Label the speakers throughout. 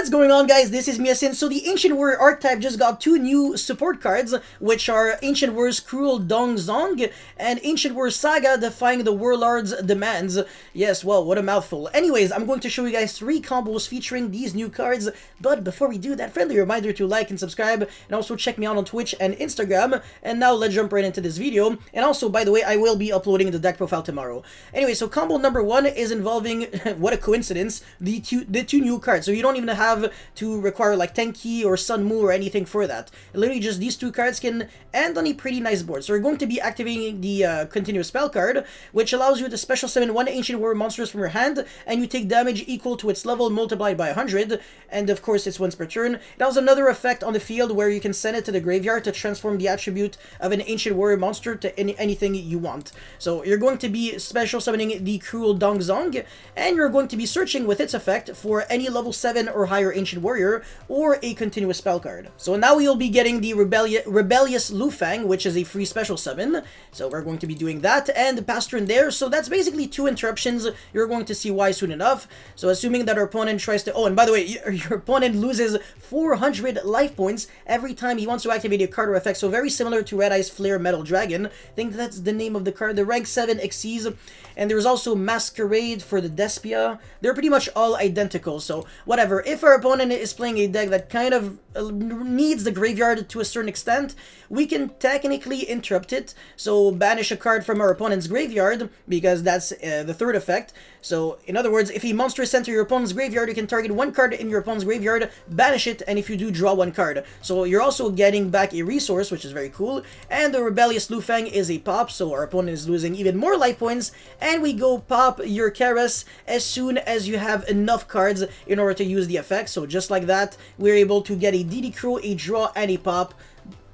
Speaker 1: What's going on, guys? This is Miasin. So the Ancient Warrior archetype just got two new support cards, which are Ancient Warrior's Cruel Dongzong and Ancient Warrior Saga Defying the Warlord's Demands. Yes, well, what a mouthful. Anyways, I'm going to show you guys 3 combos featuring these new cards, but before we do that, friendly reminder to like and subscribe, and also check me out on Twitch and Instagram. And now let's jump right into this video. And also, by the way, I will be uploading the deck profile tomorrow. Anyway, so combo number 1 is involving, what a coincidence, the two new cards. So you don't even have to require like Tenki or Sun Mu or anything for that. Literally just these 2 cards can end on a pretty nice board. So we're going to be activating the continuous spell card, which allows you to special summon 1 Ancient Warrior monsters from your hand, and you take damage equal to its level multiplied by 100, and of course it's once per turn. It has another effect on the field where you can send it to the graveyard to transform the attribute of an Ancient Warrior monster to anything you want. So you're going to be special summoning the Cruel Dongzong, and you're going to be searching with its effect for any level 7 or higher Ancient Warrior or a continuous spell card. So now you'll be getting the Rebellious Lufang, which is a free special summon. So we're going to be doing that and pass turn there. So that's basically 2 interruptions. You're going to see why soon enough. So assuming that our opponent tries to... Oh, and by the way, your opponent loses 400 life points every time he wants to activate a card or effect. So very similar to Red Eye's Flare Metal Dragon. I think that's the name of the card. The rank 7 Xyz. And there's also Masquerade for the Despia. They're pretty much all identical. So whatever. If our opponent is playing a deck that kind of needs the graveyard to a certain extent, we can technically interrupt it. So banish a card from our opponent's graveyard, because that's the third effect. So in other words, if a monster is sent to your opponent's graveyard, you can target 1 card in your opponent's graveyard, banish it, and if you do, draw 1 card. So you're also getting back a resource, which is very cool. And the Rebellious Lufang is a pop, so our opponent is losing even more life points. And we go pop your Karas as soon as you have enough cards in order to use the effect. So just like that, we're able to get a DD Crow, a draw, and a pop.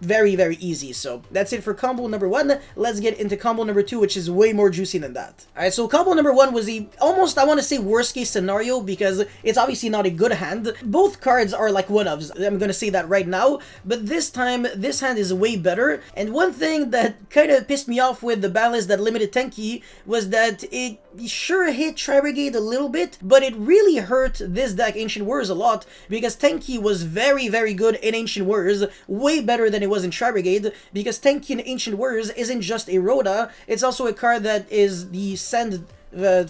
Speaker 1: Very, very easy. So that's it for combo number 1. Let's get into combo number 2, which is way more juicy than that. Alright, so combo number 1 was the almost, I want to say, worst case scenario, because it's obviously not a good hand. Both cards are like one-ofs. I'm going to say that right now. But this time, this hand is way better. And one thing that kind of pissed me off with the balance that limited Tenki was that it sure hit Tri-Brigade a little bit, but it really hurt this deck, Ancient Warriors, a lot, because Tenki was very, very good in Ancient Warriors, way better than it was in Tri-Brigade, because Tenki in Ancient Warriors isn't just a Rhoda, it's also a card that is the send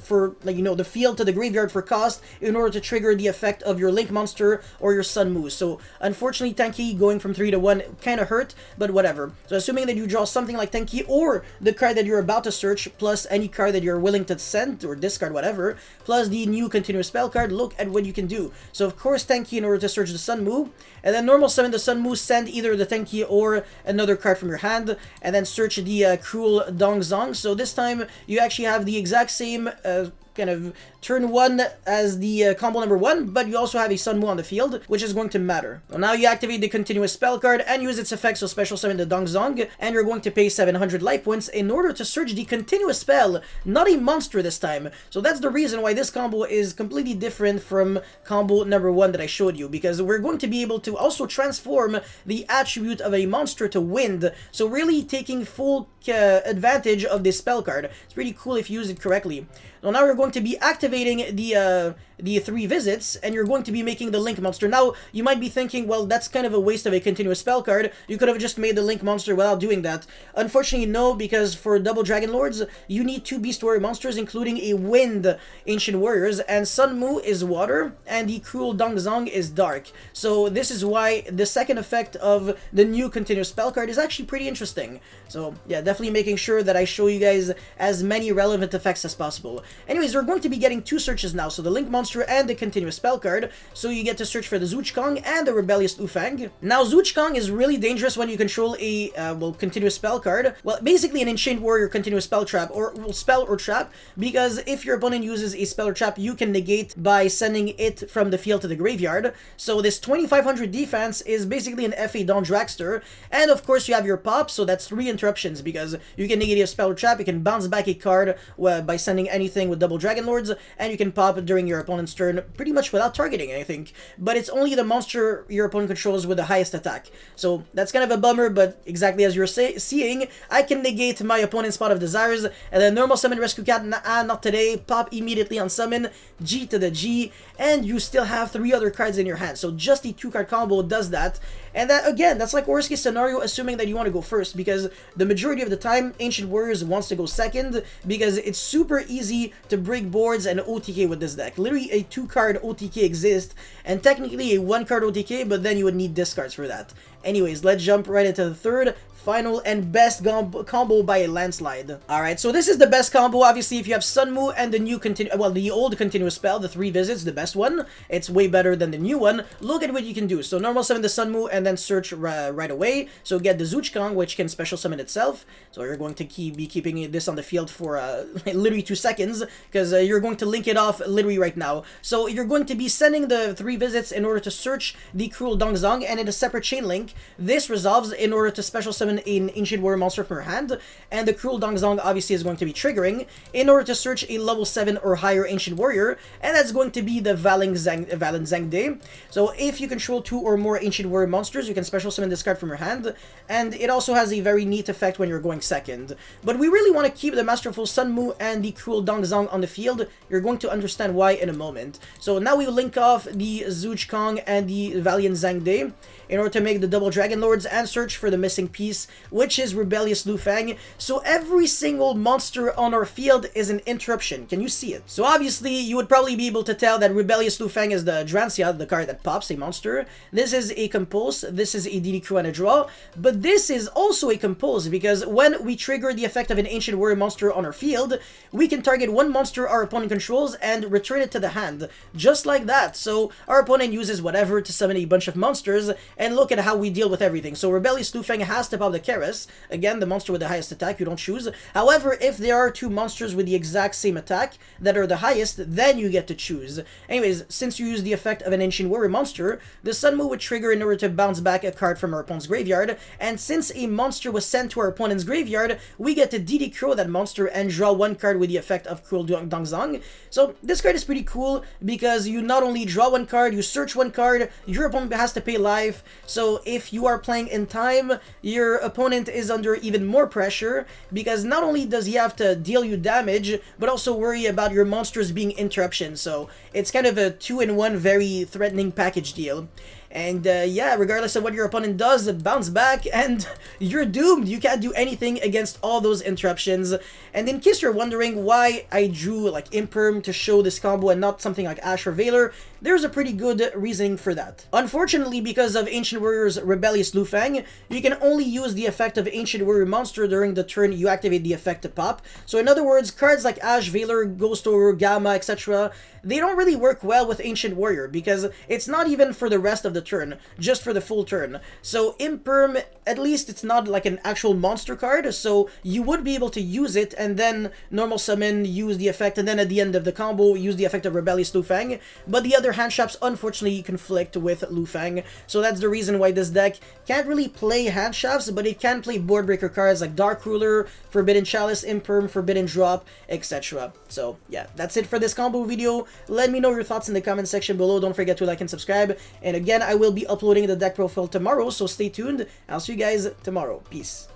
Speaker 1: for, like, you know, the field to the graveyard for cost in order to trigger the effect of your Link monster or your Sun Mu. So unfortunately, Tenki going from 3 to 1 kind of hurt, but whatever. So assuming that you draw something like Tenki or the card that you're about to search, plus any card that you're willing to send or discard, whatever, plus the new continuous spell card, look at what you can do. So of course Tenki in order to search the Sun Mu, and then normal summon the Sun Mu, send either the Tenki or another card from your hand, and then search the Cruel Dongzong. So this time you actually have the exact same kind of turn 1 as the combo number 1, but you also have a Sun Mu on the field, which is going to matter. So now you activate the continuous spell card and use its effect, so special summon the Dongzong, and you're going to pay 700 life points in order to search the continuous spell, not a monster this time. So that's the reason why this combo is completely different from combo number 1 that I showed you, because we're going to be able to also transform the attribute of a monster to wind, so really taking full advantage of this spell card. It's pretty cool if you use it correctly. So now we're going to be activating the 3 visits, and you're going to be making the Link monster. Now, you might be thinking, well, that's kind of a waste of a continuous spell card. You could have just made the Link monster without doing that. Unfortunately, no, because for double Dragon Lords, you need 2 Beast Warrior monsters, including a Wind Ancient Warriors, and Sun Mu is water, and the Cruel Dongzong is dark. So this is why the second effect of the new continuous spell card is actually pretty interesting. So yeah, definitely making sure that I show you guys as many relevant effects as possible. Anyways, we're going to be getting 2 searches now, so the Link monster and the continuous spell card, so you get to search for the Zoochkong and the Rebellious Lufang. Now, Zoochkong is really dangerous when you control a, well, continuous spell card. Well, basically an Ancient Warrior continuous spell trap, or well, spell or trap, because if your opponent uses a spell or trap, you can negate by sending it from the field to the graveyard. So this 2500 defense is basically an FA Dawn Dragster, and of course you have your pop, so that's 3 interruptions, because you can negate a spell or trap, you can bounce back a card by sending anything with double Dragon Lords, and you can pop during your opponent's turn pretty much without targeting, I think. But it's only the monster your opponent controls with the highest attack. So that's kind of a bummer, but exactly as you're seeing, I can negate my opponent's Pot of Desires, and then normal summon Rescue Cat, not today, pop immediately on summon, G to the G, and you still have 3 other cards in your hand. So just the 2-card combo does that. And that, again, that's like worst case scenario, assuming that you want to go first, because the majority of the time, Ancient Warriors wants to go second, because it's super easy to break boards and OTK with this deck. Literally a 2-card OTK exists, and technically a 1-card OTK, but then you would need discards for that. Anyways, let's jump right into the third, final, and best combo by a landslide. Alright, so this is the best combo. Obviously, if you have Sunmu and the new the old continuous spell, the 3 visits, the best one, it's way better than the new one. Look at what you can do. So normal summon the Sunmu and then search right away. So get the Zuchkang, which can special summon itself. So you're going to be keeping this on the field for literally 2 seconds, because you're going to link it off literally right now. So you're going to be sending the 3 visits in order to search the Cruel Dongzong, and in a separate chain link, this resolves in order to special summon an Ancient Warrior monster from your hand, and the Cruel Dongzong obviously is going to be triggering in order to search a level 7 or higher Ancient Warrior, and that's going to be the Valenzangde. So if you control 2 or more Ancient Warrior monsters, you can special summon this card from your hand, and it also has a very neat effect when you're going second. But we really want to keep the Masterful Sunmu and the Cruel Dongzong on the field. You're going to understand why in a moment. So now we link off the Zuchkang and the Valenzangde in order to make the double Dragon Lords and search for the missing piece, which is Rebellious Lufang. So every single monster on our field is an interruption. Can you see it? So obviously, you would probably be able to tell that Rebellious Lufang is the Drancia, the card that pops a monster. This is a Compose, this is a DD Crew and a Draw, but this is also a Compose, because when we trigger the effect of an Ancient Warrior monster on our field, we can target one monster our opponent controls and return it to the hand, just like that. So our opponent uses whatever to summon a bunch of monsters, and look at how we deal with everything. So Rebellious Lufang has to pop the Keras, again the monster with the highest attack, you don't choose. However, if there are 2 monsters with the exact same attack that are the highest, then you get to choose. Anyways, since you use the effect of an Ancient Warrior monster, the Sunmu would trigger in order to bounce back a card from our opponent's graveyard, and since a monster was sent to our opponent's graveyard, we get to DD Crow that monster and draw 1 card with the effect of Cruel Dongzong. So this card is pretty cool, because you not only draw 1 card, you search 1 card, your opponent has to pay life, so if you are playing in time, your opponent is under even more pressure, because not only does he have to deal you damage, but also worry about your monsters being interruptions. So it's kind of a 2-in-1 very threatening package deal. And yeah, regardless of what your opponent does, bounce back and you're doomed. You can't do anything against all those interruptions. And in case you're wondering why I drew like Imperm to show this combo and not something like Ash or Valor, there's a pretty good reasoning for that. Unfortunately, because of Ancient Warrior's Rebellious Lufang, you can only use the effect of Ancient Warrior monster during the turn you activate the effect to pop. So in other words, cards like Ash, Valor, Ghost Horror, Gamma, etc., they don't really work well with Ancient Warrior, because it's not even for the rest of the turn, just for the full turn. So Imperm, at least it's not like an actual monster card, so you would be able to use it and then normal summon, use the effect, and then at the end of the combo, use the effect of Rebellious Lufang. But the other hand traps unfortunately conflict with Lufang, so that's the reason why this deck can't really play hand traps, but it can play board breaker cards like Dark Ruler, Forbidden Chalice, Imperm, Forbidden Drop, etc. So yeah, that's it for this combo video. Let me know your thoughts in the comment section below. Don't forget to like and subscribe. And again, I will be uploading the deck profile tomorrow, so stay tuned. I'll see you guys tomorrow. Peace.